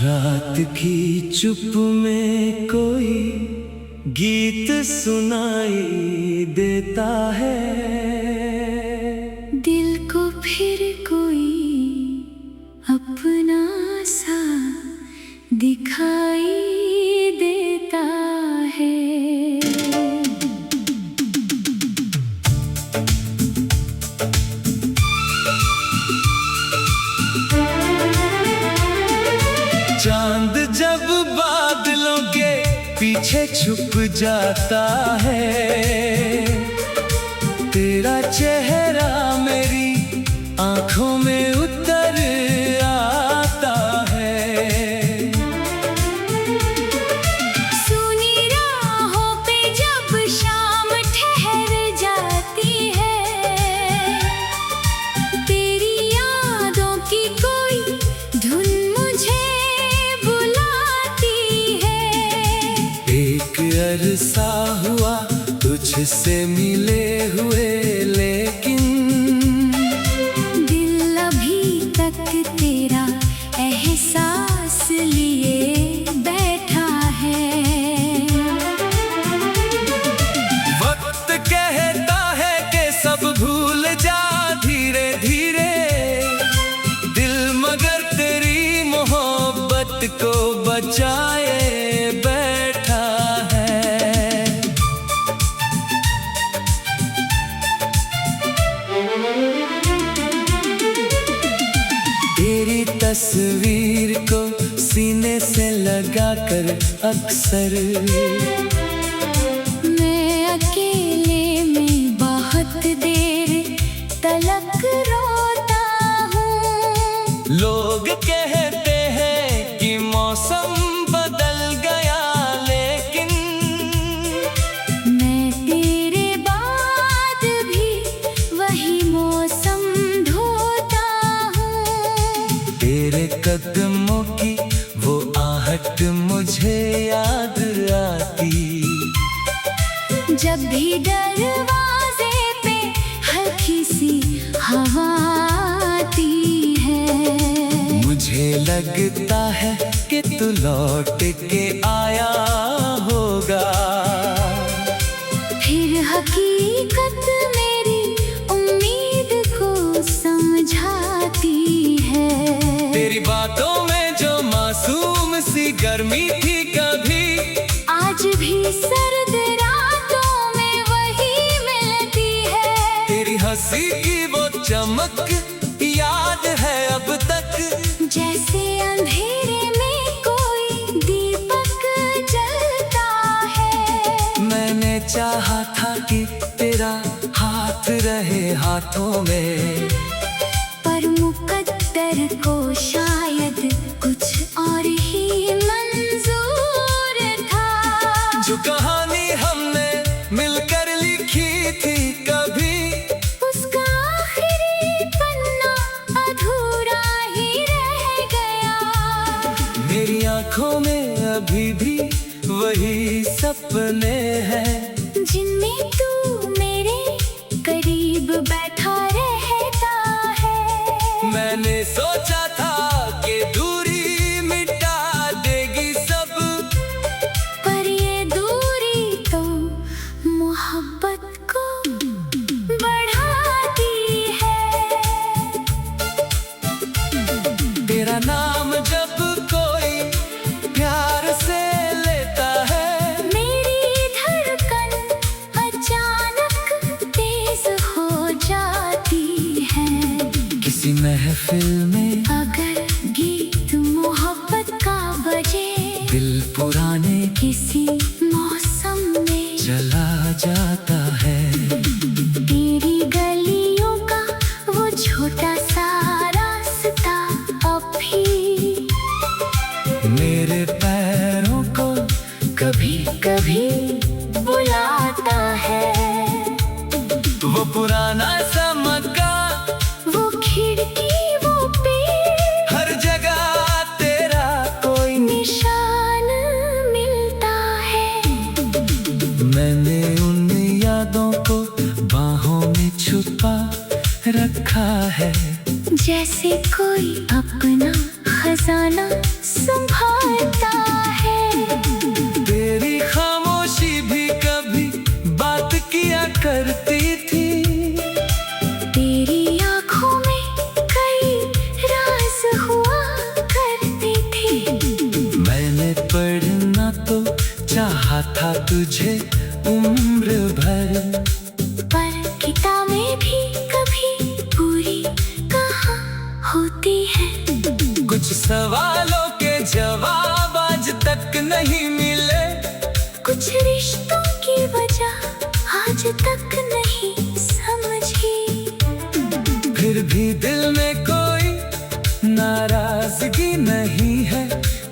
रात की चुप में कोई गीत सुनाई देता है, दिल को फिर कोई अपना सा दिखाई देता है। चांद जब बादलों के पीछे छुप जाता है, तेरा चेहरा मेरी आंखों में उतर आता है। सुनी राहों पे जब शाम ठहर जाती है, तेरी यादों की कोई धुन मुझे एक अरसा हुआ तुझसे मिले हुए, लेकिन दिल अभी तक तेरा एहसास लिए बैठा है। वक्त कहता है कि सब भूल जा धीरे धीरे, दिल मगर तेरी मोहब्बत को बचाए बैठा है। तेरी तस्वीर को सीने से लगाकर अक्सर मैं अकेले में बहुत देर तलक रोता हूँ। लोग कहते हैं कि मौसम बदल गया, लेकिन मैं तेरे बाद भी वही मौसम ढोता हूँ। तेरे कदमों की वो आहट मुझे याद आती, जब भी दरवाजे पे हल्की सी हवा आती है। मुझे लगता है कि तू लौट के आया होगा। फिर हकीकत मेरी उम्मीद को समझाती है। तेरी बातों में जो मासूम सी गर्मी थी कभी, आज भी सर्द रातों में वही मिलती है। तेरी हंसी की वो चमक याद है अब तक, जैसे अंधेरे में कोई दीपक जलता है। मैंने चाहा था कि तेरा हाथ रहे हाथों में, पर मुकद्दर को शायद कुछ और ही मंजूर था। जो कहानी हमने मिलकर लिखी थी कभी, उसका आखिरी पन्ना अधूरा ही रह गया। मेरी आंखों में अभी भी वही सपने हैं, जिनमें तू मेरे करीब बैठा रहता है। मैंने सोचा था कि दूरी मिटा देगी सब, पर ये दूरी तो मोहब्बत को बढ़ाती है। तेरा नाम जब कोई प्यार से लेता है, मेरी धड़कन अचानक तेज हो जाती है। किसी महफिल में अगर गीत मोहब्बत का बजे, दिल पुराने किसी मौसम में चला जाता है। तेरी गलियों का वो छोटा सा रास्ता अब भी मेरे पैरों को कभी कभी बुलाता है। वो पुराना सा मक्का, वो खिड़की, वो पेड़, हर जगह तेरा कोई निशान मिलता है। मैंने उन यादों को बाहों में छुपा रखा है, जैसे कोई अपना खजाना संभालता है। तेरी खामोशी भी कभी बात किया करती थी। तेरी आँखों में कई राज हुआ करते थे। मैंने पढ़ना तो चाहा था तुझे उम्र भर, पर किताबें भी कभी पूरी कहाँ होती है। कुछ सवालों के जवाब आज तक नहीं मिले। कुछ रिश्तों की वजह आज तक नहीं समझी। फिर भी दिल में कोई नाराजगी नहीं है।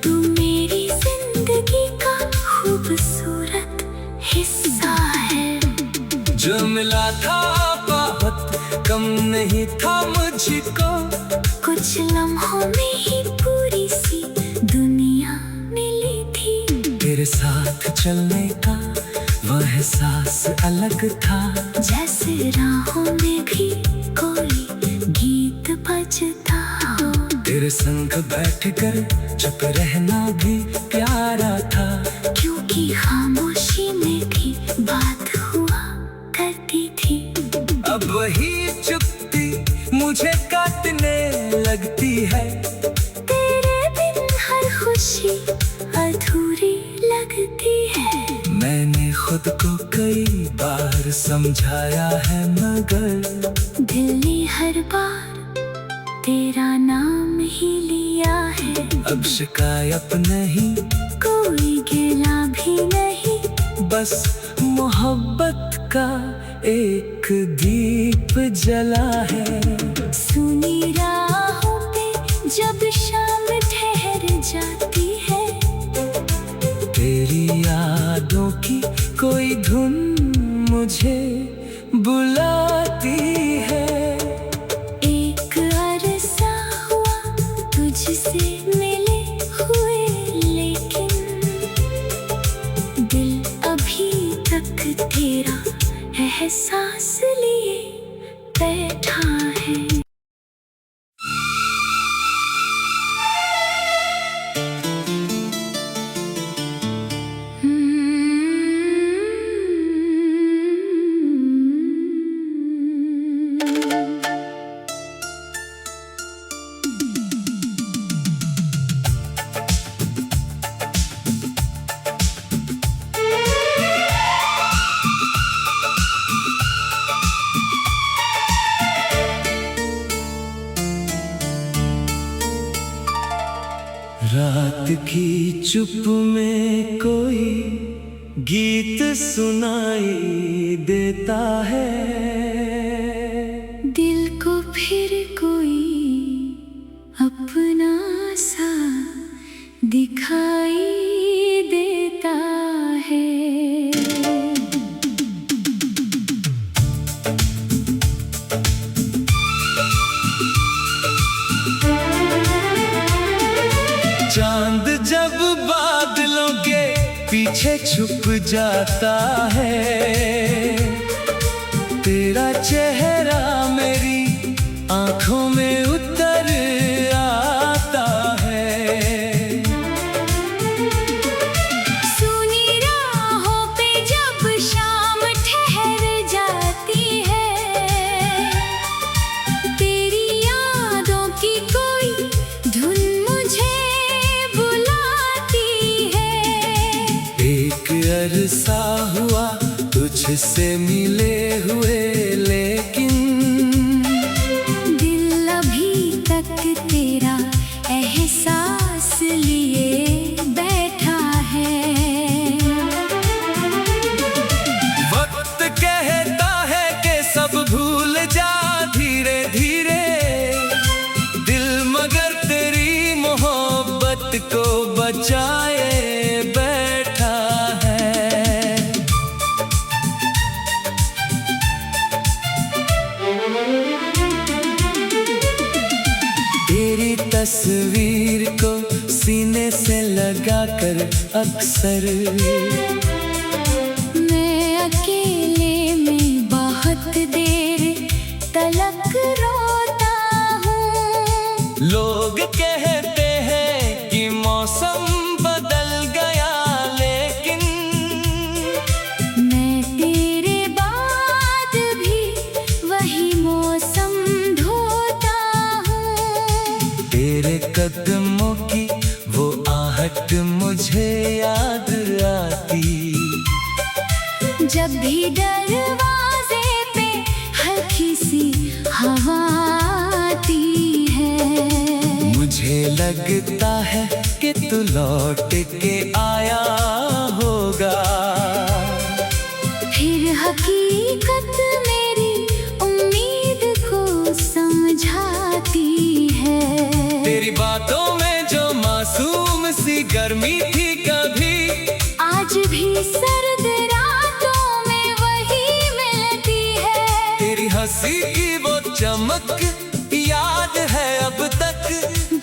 तू मेरी जिंदगी का खूबसूरत हिस्सा है। जो मिला था बहुत कम नहीं था मुझको। कुछ लम्हों में ही पूरी सी दुनिया मिली थी। तेरे साथ चलने का वह एहसास अलग था। जैसे राहों में भी कोई गीत बजता हो। तेरे संग बैठकर चुप रहना भी प्यारा था। क्योंकि खामोशी में भी बात हुआ करती थी। अब वही चुप्पी मुझे काटने लगती है। तेरे बिन हर खुशी अधूरी लगती है। मैंने खुद को कई बार समझाया है, मगर दिल ने हर बार तेरा नाम ही लिया है। अब शिकायत नहीं, कोई गिला भी नहीं। बस मोहब्बत का एक दीप जला है। सुनी राहों पे जब शाम ठहर जाती है। तेरी यादों की कोई धुन मुझे बुलाती है। एक अरसा हुआ तुझसे मिले हुए, लेकिन दिल अभी तक तेरा एहसास लिए बैठा है। रात की चुप में कोई गीत सुनाई देता है। दिल को फिर कोई अपना सा दिखाई देता है। चांद जब बादलों के पीछे छुप जाता है। तेरा चेहरा मेरी आंखों में उतर आता है। सुनी राहों पे जब शाम ठहर जाती है। तेरी यादों की कोई धुन मुझे बुलाती है। एक अरसा हुआ तुझसे मिले हुए, लेकिन दिल अभी तक तेरा एहसास लिए बैठा है। वक्त कहता है कि सब भूल जा धीरे धीरे। दिल मगर तेरी मोहब्बत को बचाए बैठा है। तेरी तस्वीर को सीने से लगाकर अक्सर मैं अकेले में बहुत देर तलक रोता हूँ। लोग कहते कदमों की वो आहट मुझे याद आती। जब भी दरवाजे पे हल्की सी हवा आती है, मुझे लगता है कि तू लौट के आया होगा। फिर हकीकत मेरी उम्मीद को समझाती है। तेरी बातों में जो मासूम सी गर्मी थी कभी, आज भी सर्द रातों में वही मिलती है। तेरी हंसी की वो चमक याद है अब तक,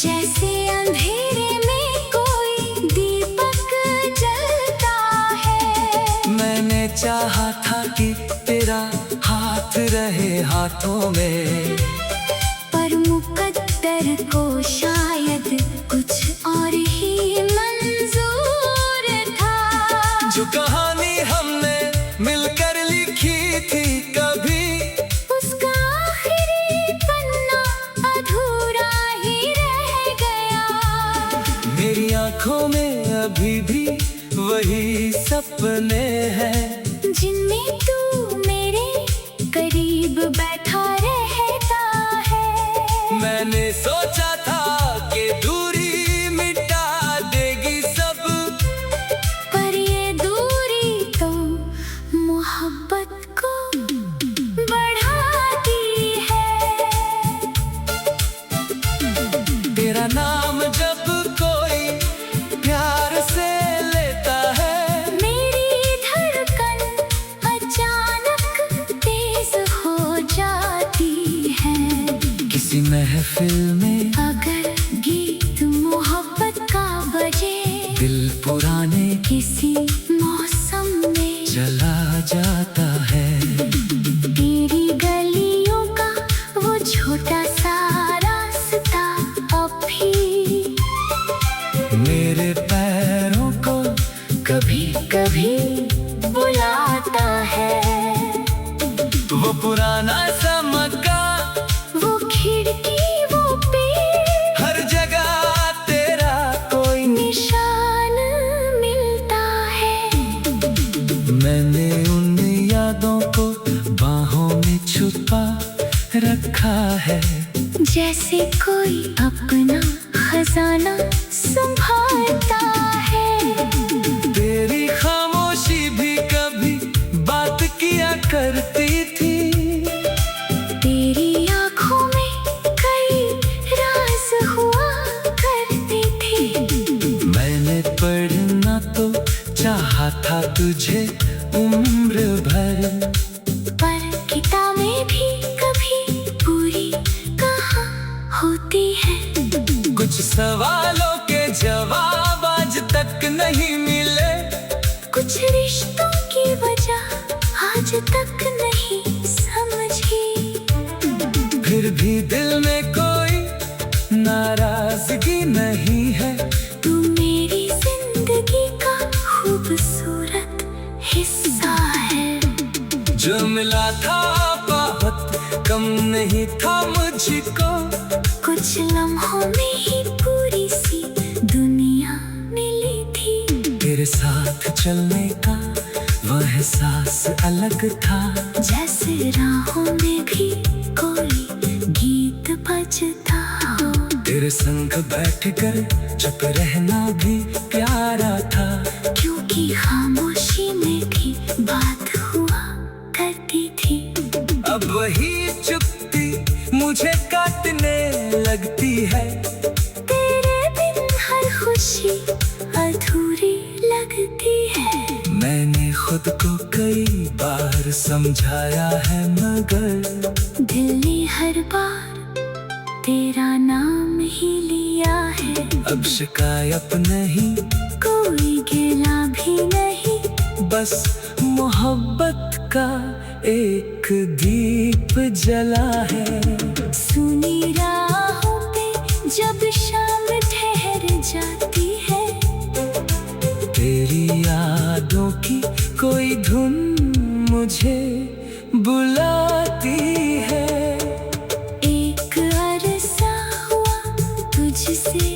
जैसे अंधेरे में कोई दीपक जलता है। मैंने चाहा था कि तेरा हाथ रहे हाथों में, पर मुकद्दर को शायद कुछ और ही मंजूर था। जो कहानी हमने मिलकर लिखी थी कभी, उसका आखिरी पन्ना अधूरा ही रह गया। मेरी आंखों में अभी भी वही सपने हैं, जिनमें तू मेरे करीब बैठा रहता है। मैंने सोचा था कि दूरी मिटा देगी सब, पर ये दूरी तो मोहब्बत को बढ़ाती है। तेरा नाम जब कोई प्यार से लेता है, मेरी धड़कन अचानक तेज हो जाती है। किसी महफिल में अगर गीत मोहब्बत का बजे, दिल पुराने किसी मौसम में चला जाता है। तेरी गलियों का वो छोटा सा रास्ता अब भी मेरे पैरों को कभी कभी बुलाता है। वो पुराना सा मक्का, वो खिड़की, वो पेड़, हर जगह तेरा कोई निशान मिलता है। मैंने उन यादों को बाहों में छुपा रखा है, जैसे कोई अपना खजाना संभालता है। तेरी खामोशी भी कभी बात किया करती थी। तेरी आँखों में कई राज हुआ करते थे। मैंने पढ़ना तो चाहा था तुझे उम्र भर, पर किताबें भी कभी पूरी कहाँ होती है। कुछ सवालों के जवाब आज तक नहीं मिले, कुछ रिश्तों की वजह आज तक नहीं समझी। फिर भी दिल में कोई नाराजगी नहीं है। तू मेरी जिंदगी का खूबसूरत हिस्सा है। जो मिला था बहुत कम नहीं था मुझको, कुछ लम्हों में ही पूरी सी दुनिया मिली थी। तेरे साथ चलने का वह एहसास अलग था, जैसे राहों में भी कोई गीत बजता हो। तेरे संग बैठकर चुप रहना भी प्यारा था, क्योंकि खामोशी में भी बात हुआ करती थी। अब वही चुप्पी मुझे काटने लगती है। तेरे बिन हर खुशी अधूरी लगती है। मैंने खुद को कई बार समझाया है, मगर दिल ने हर बार तेरा नाम ही लिया है। अब शिकायत नहीं, कोई गिला भी नहीं, बस मोहब्बत का एक दीप जला है। सुनी राहों पे जब शाम ठहर जाती है। तेरी यादों की कोई धुन मुझे बुलाती है। एक अरसा हुआ तुझसे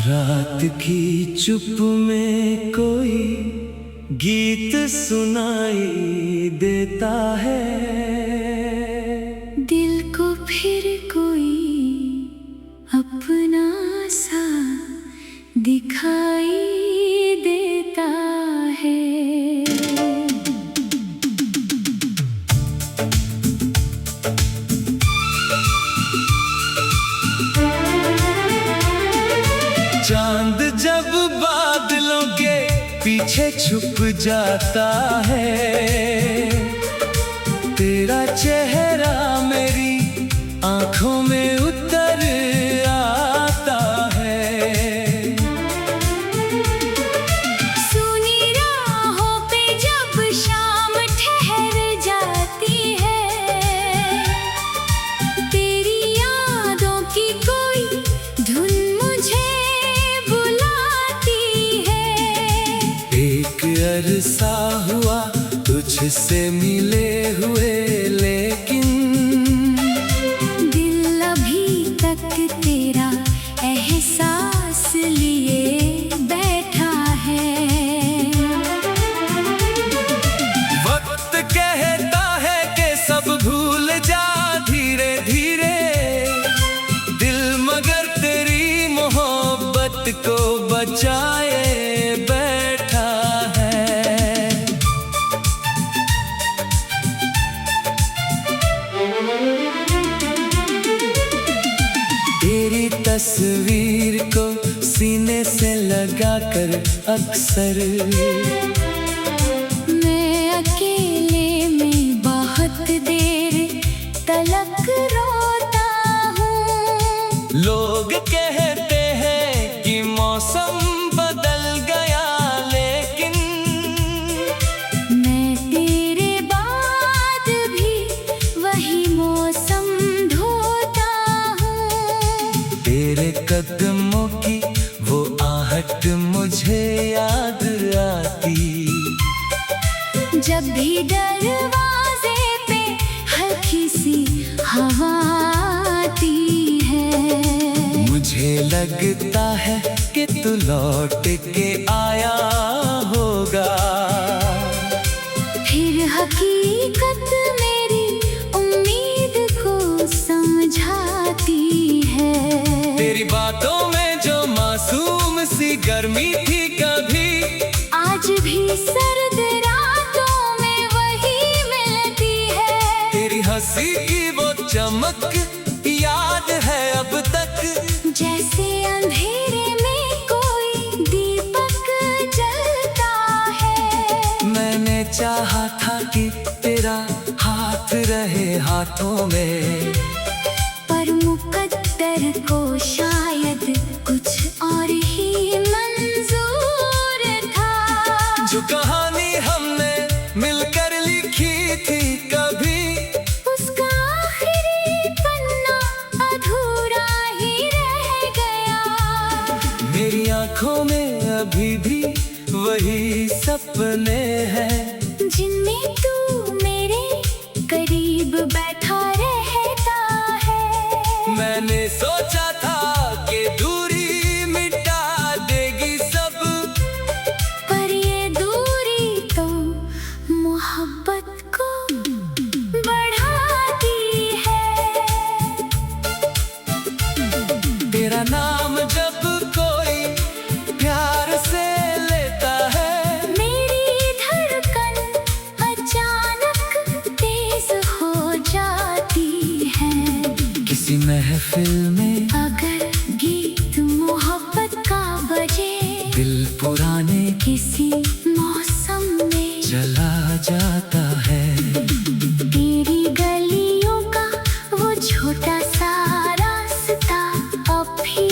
रात की चुप में कोई गीत सुनाई देता है, दिल को फिर कोई अपना सा दिखाई देता है। चांद जब बादलों के पीछे छुप जाता है, तेरा चेहरा मेरी आंखों में उतर आता है। सुनी राहों पे जब शाम ठहर जाती है, तेरी यादों की कोई धुन मुझे बुलाती है। एक अरसा हुआ तुझसे मिले हुए, लेकिन दिल अभी तक तेरा एहसास लिए बैठा है। वक्त कहता है कि सब भूल जा धीरे धीरे, दिल मगर तेरी मोहब्बत को बचाए बैठा है। तेरी तस्वीर को सीने से लगाकर अक्सर मैं अकेले में बहुत देर तलक रोता हूँ। लोग कहते हैं कि मौसम बदल गया, लेकिन मैं तेरे बाद भी वही मौसम ढोता हूँ। तेरे कदमों की वो आहट मुझे याद आती, जब भी दरवाजे पे हल्की सी हवा आती है। मुझे लगता है कि तू लौट के आया होगा, फिर हकीकत मेरी उम्मीद को समझाती है। तेरी बातों में जो मासूम सी गर्मी थी कभी, आज भी सर्द रातों में वही मिलती है। तेरी हंसी की वो चमक याद है अब तक, जैसे अंधेरे में कोई दीपक जलता है। मैंने चाहा था कि तेरा हाथ रहे हाथों में, पर मुकद्दर को शायद कुछ और ही मंजूर था। जो कहानी हमने मिलकर लिखी थी कभी, उसका आखिरी पन्ना अधूरा ही रह गया। मेरी आंखों में अभी भी वही सपने हैं, जिनमें तू मेरे करीब बैठा रहता है। मैंने सोचा था कि दूरी मिटा देगी सब, पर ये दूरी तो मोहब्बत को बढ़ाती है। तेरा नाम जब कोई प्यार से लेता है, मेरी धड़कन अचानक तेज हो जाती है। किसी महफिल में अगर गीत मोहब्बत का बजे, दिल पुराने किसी मौसम में चला जाता है। तेरी गलियों का वो छोटा सा रास्ता अब भी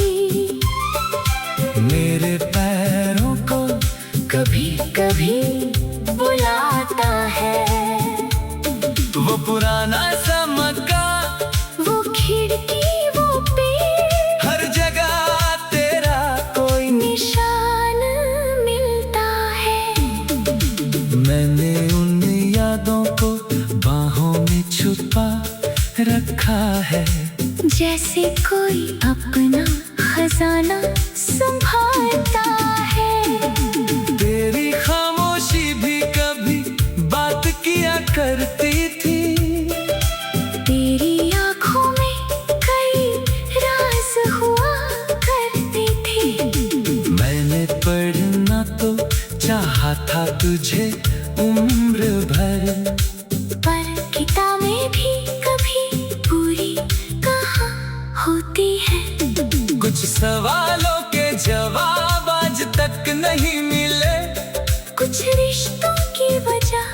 मेरे पैरों को कभी कभी बुलाता है। वो पुराना सा मक्का, वो खिड़की, वो पेड़, हर जगह तेरा कोई निशान मिलता है। मैंने उन यादों को बाहों में छुपा रखा है, जैसे कोई अपना खजाना संभालता है। तेरी खामोशी भी कभी बात किया करती थी। तेरी आँखों में कई राज हुआ करते थे। मैंने पढ़ना तो चाहा था तुझे उम्र भर, पर किताबें भी कभी पूरी कहाँ होती है। कुछ सवालों के जवाब आज तक नहीं मिले। कुछ रिश्तों की वजह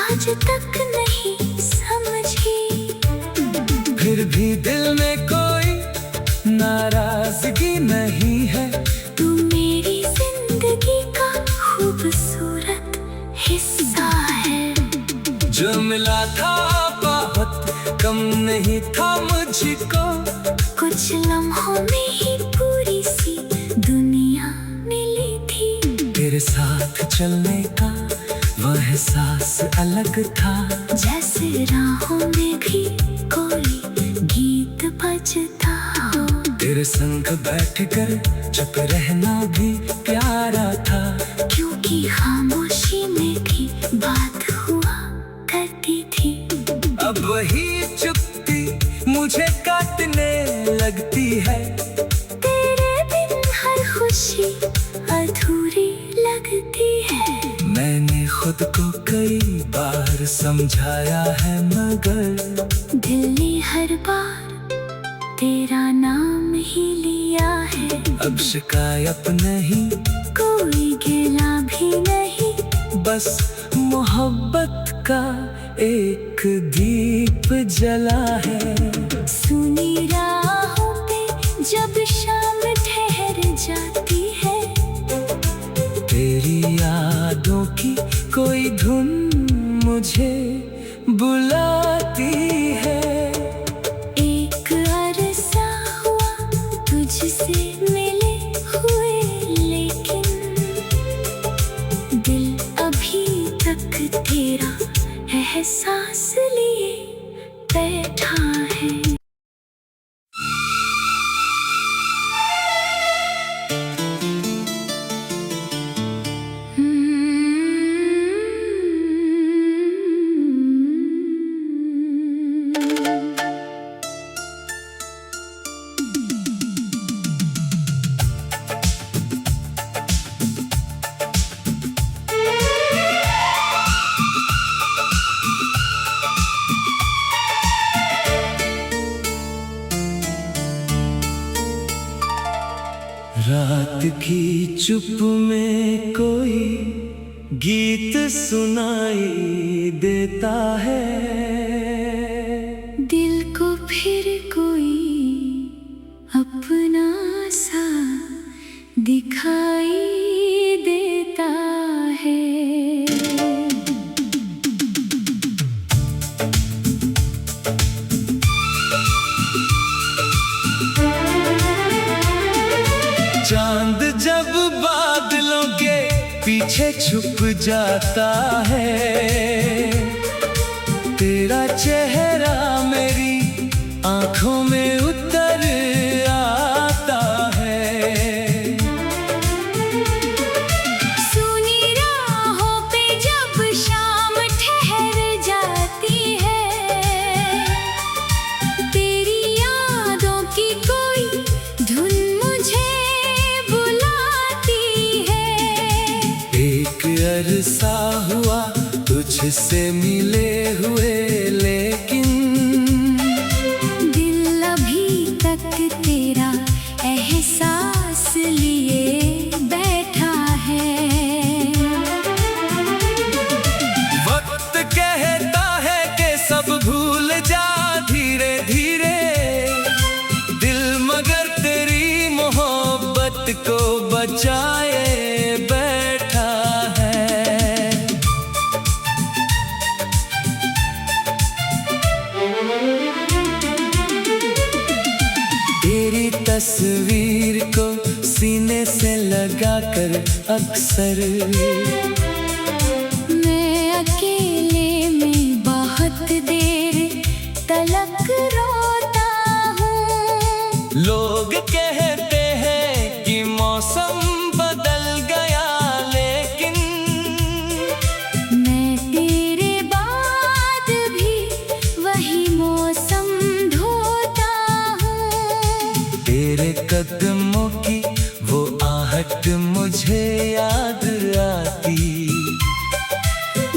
आज तक नहीं समझी। फिर भी दिल में कोई नाराजगी नहीं है। तू मेरी जिंदगी का खूबसूरत हिस्सा है। जो मिला था बहुत कम नहीं था मुझको। कुछ लम्हों में ही पूरी सी दुनिया मिली थी। तेरे साथ चलने का वह एहसास अलग था। जैसे राहों में भी कोई गीत बजता हो। तेरे संग बैठकर चुप रहना भी प्यारा था। क्योंकि खामोशी में भी बात हुआ करती थी। अब वही चुप्पी मुझे काटने लगती है। तेरे बिन हर खुशी अधूरी लगती है। मैंने खुद को कई बार समझाया है, मगर दिल ने हर बार तेरा नाम ही लिया है। अब शिकायत नहीं, कोई गिला भी नहीं। बस मोहब्बत का एक दीप जला है। सुनी राहों पे जब शाम ठहर जाती है। तेरी यादों की कोई धुन मुझे बुलाती है। एक अरसा हुआ तुझसे मिले हुए, लेकिन दिल अभी तक तेरा एहसास लिए बैठा है। रात की चुप में कोई गीत सुनाई देता है। दिल को फिर कोई अपना सा दिखाई देता है। चांद जब बादलों के पीछे छुप जाता है। तेरा चेहरा मेरी आंखों में उतर आता है। सुनी राहों पे जब शाम ठहर जाती है। तेरी यादों की कोई धुन मुझे बुलाती है। एक अरसा हुआ तुझसे मिले हुए, लेकिन दिल अभी तक तेरा एहसास लिए बैठा है। वक्त कहता है कि सब भूल जा धीरे धीरे। दिल मगर तेरी मोहब्बत को बचाए बैठा है। तेरी तस्वीर को सीने से लगाकर अक्सर मैं अकेले में बहुत देर तलक रोता हूँ। लोग कहते मौसम बदल गया लेकिन मैं तेरे बाद भी वही मौसम ढोता हूँ। तेरे कदमों की वो आहट मुझे याद आती।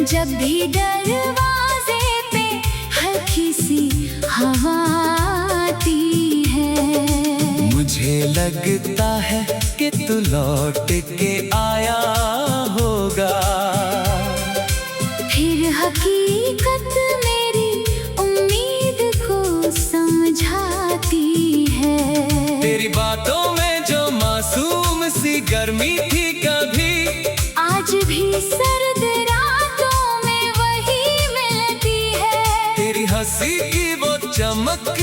जब भी दरवाजे पे हल्की सी हवा आती है, मुझे लगता है कि तू लौट के आया होगा। फिर हकीकत मेरी उम्मीद को समझाती है। तेरी बातों में जो मासूम सी गर्मी थी कभी, आज भी सर्द रातों में वही मिलती है। तेरी हंसी की वो चमक